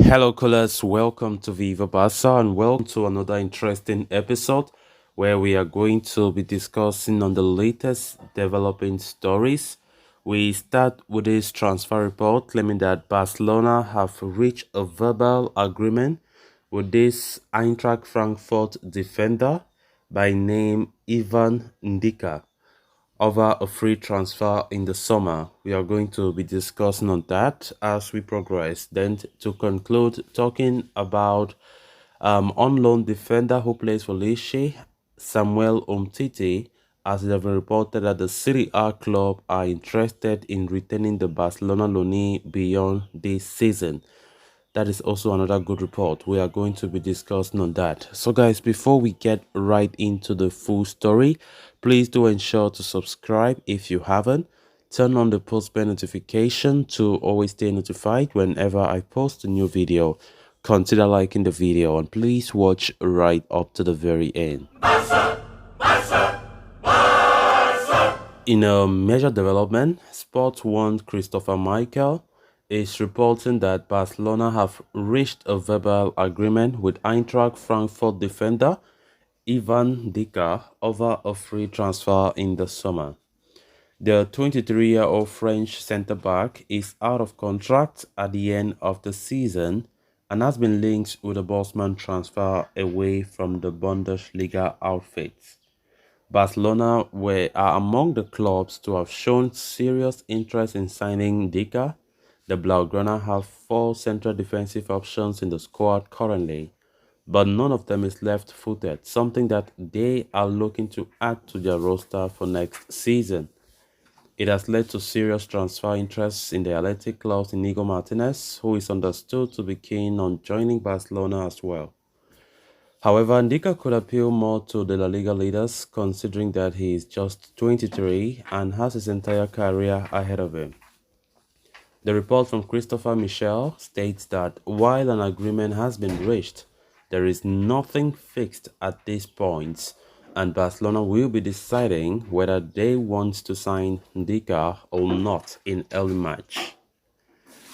Hello, callers. Welcome to Viva Barca and welcome to another interesting episode where we are going to be discussing on the latest developing stories. We start with this transfer report claiming that Barcelona have reached a verbal agreement with this Eintracht Frankfurt defender by name Ivan Ndicka over a free transfer in the summer. We are going to be discussing on that as we progress. Then to conclude, talking about on loan defender who plays for Lecce, Samuel Umtiti, as it has been reported that the Serie A club are interested in retaining the Barcelona loanee beyond this season. That is also another good report. We are going to be discussing on that. So guys, before we get right into the full story, please do ensure to subscribe if you haven't. Turn on the post bell notification to always stay notified whenever I post a new video. Consider liking the video and please watch right up to the very end. In a major development, Sport One Christopher Michael is reporting that Barcelona have reached a verbal agreement with Eintracht Frankfurt defender Ivan Ndicka over a free transfer in the summer. The 23-year-old French centre-back is out of contract at the end of the season and has been linked with a Bosman transfer away from the Bundesliga outfits. Barcelona are among the clubs to have shown serious interest in signing Ndicka. The Blaugrana have four central defensive options in the squad currently, but none of them is left-footed, something that they are looking to add to their roster for next season. It has led to serious transfer interest in the Athletic club's Inigo Martinez, who is understood to be keen on joining Barcelona as well. However, Ndicka could appeal more to the La Liga leaders considering that he is just 23 and has his entire career ahead of him. The report from Christopher Michel states that while an agreement has been reached, there is nothing fixed at this point and Barcelona will be deciding whether they want to sign Ndicka or not in early March.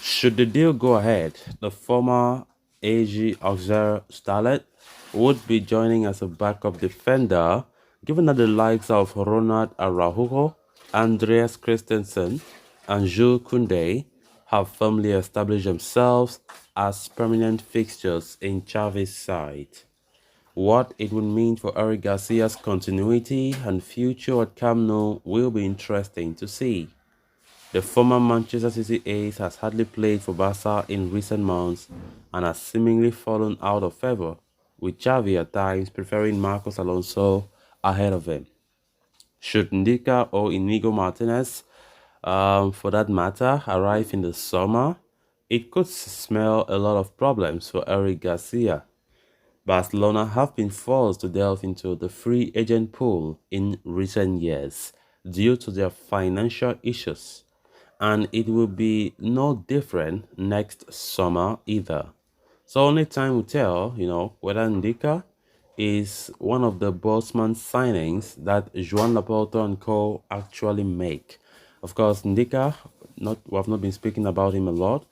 Should the deal go ahead, the former AG Auxerre starlet would be joining as a backup defender, given that the likes of Ronald Araujo, Andreas Christensen, and Jules Koundé have firmly established themselves as permanent fixtures in Xavi's side. What it would mean for Eric Garcia's continuity and future at Camp Nou will be interesting to see. The former Manchester City ace has hardly played for Barca in recent months and has seemingly fallen out of favour, with Xavi at times preferring Marcos Alonso ahead of him. Should Ndicka or Inigo Martinez, for that matter, arrive in the summer, it could smell a lot of problems for Eric Garcia. Barcelona have been forced to delve into the free agent pool in recent years due to their financial issues, and it will be no different next summer either. So only time will tell, whether Ndicka is one of the Bosman signings that Joan Laporta and co actually make. Of course, Ndicka, we have not been speaking about him a lot.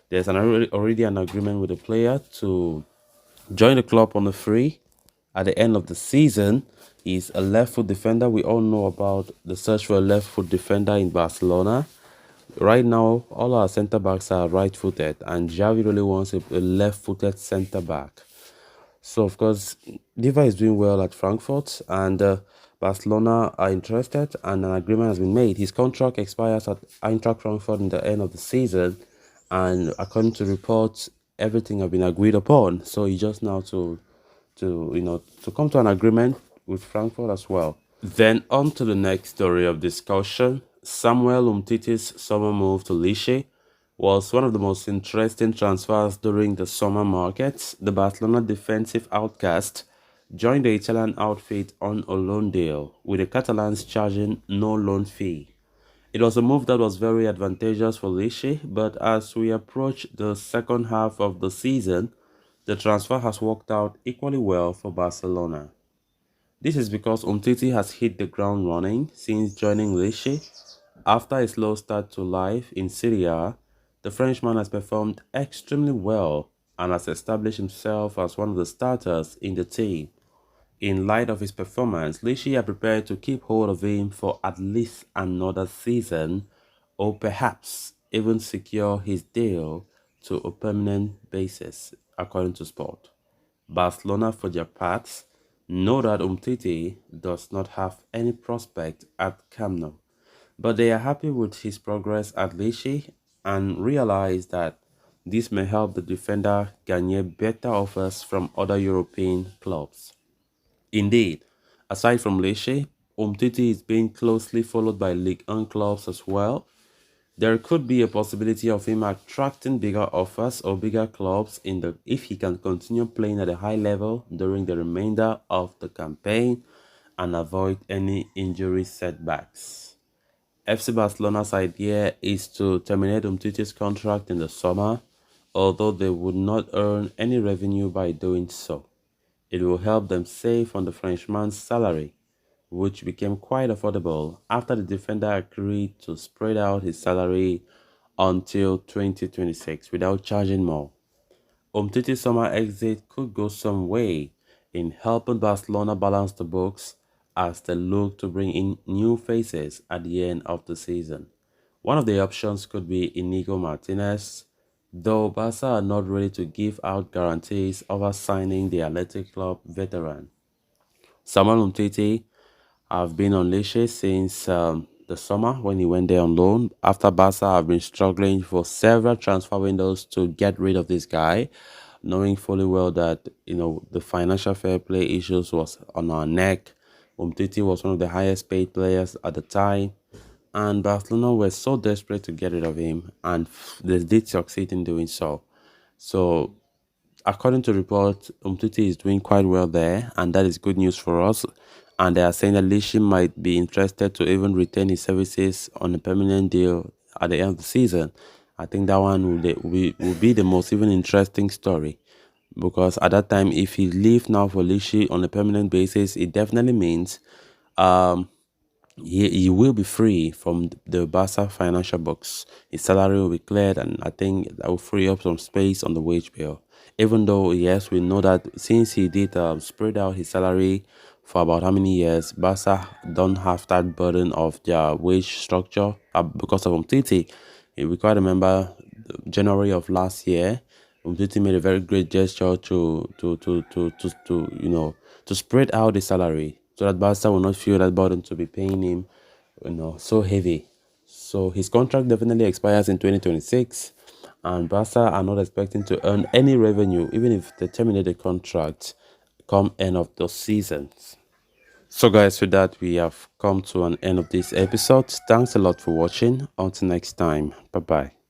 There's already an agreement with the player to join the club on a free at the end of the season. He's a left-foot defender. We all know about the search for a left-foot defender in Barcelona. Right now, all our centre-backs are right-footed, and Xavi really wants a left-footed centre-back. So, of course, Diva is doing well at Frankfurt, and Barcelona are interested, and an agreement has been made. His contract expires at Eintracht Frankfurt in the end of the season, and according to reports, everything has been agreed upon. So he just now to come to an agreement with Frankfurt as well. Then on to the next story of discussion. Samuel Umtiti's summer move to Lecce was one of the most interesting transfers during the summer market. The Barcelona defensive outcast joined the Italian outfit on a loan deal, with the Catalans charging no loan fee. It was a move that was very advantageous for Lecce, but as we approach the second half of the season, the transfer has worked out equally well for Barcelona. This is because Umtiti has hit the ground running since joining Lecce. After a slow start to life in Serie A, the Frenchman has performed extremely well and has established himself as one of the starters in the team. In light of his performance, Lishi are prepared to keep hold of him for at least another season, or perhaps even secure his deal to a permanent basis, according to Sport. Barcelona, for their parts, know that Umtiti does not have any prospect at Camp Nou, but they are happy with his progress at Lecce and realize that this may help the defender garner better offers from other European clubs. Indeed, aside from Lecce, Umtiti is being closely followed by Ligue 1 clubs as well. There could be a possibility of him attracting bigger offers or bigger clubs in the if he can continue playing at a high level during the remainder of the campaign and avoid any injury setbacks. FC Barcelona's idea is to terminate Umtiti's contract in the summer, although they would not earn any revenue by doing so. It will help them save on the Frenchman's salary, which became quite affordable after the defender agreed to spread out his salary until 2026 without charging more. Umtiti's summer exit could go some way in helping Barcelona balance the books as they look to bring in new faces at the end of the season. One of the options could be Inigo Martinez, though Barca are not ready to give out guarantees over signing the Athletic Club veteran. Samuel Umtiti have been on Lecce since the summer when he went there on loan. After Barca have been struggling for several transfer windows to get rid of this guy, knowing fully well that the financial fair play issues was on our neck. Umtiti was one of the highest paid players at the time, and Barcelona were so desperate to get rid of him, and they did succeed in doing so. So according to reports, Umtiti is doing quite well there, and that is good news for us. And they are saying that Lishi might be interested to even retain his services on a permanent deal at the end of the season. I think that one will be the most even interesting story, because at that time, if he leave now for Lishi on a permanent basis, it definitely means um, he will be free from the Barca financial books. His salary will be cleared, and I think that will free up some space on the wage bill. Even though, yes, we know that since he did spread out his salary for about how many years, Barca don't have that burden of their wage structure because of Umtiti. We quite remember January of last year, Umtiti made a very great gesture to spread out the salary so that Barca will not feel that burden to be paying him, so heavy. So his contract definitely expires in 2026, and Barca are not expecting to earn any revenue even if they terminate the contract come end of the seasons. So guys, with that we have come to an end of this episode. Thanks a lot for watching. Until next time, bye bye.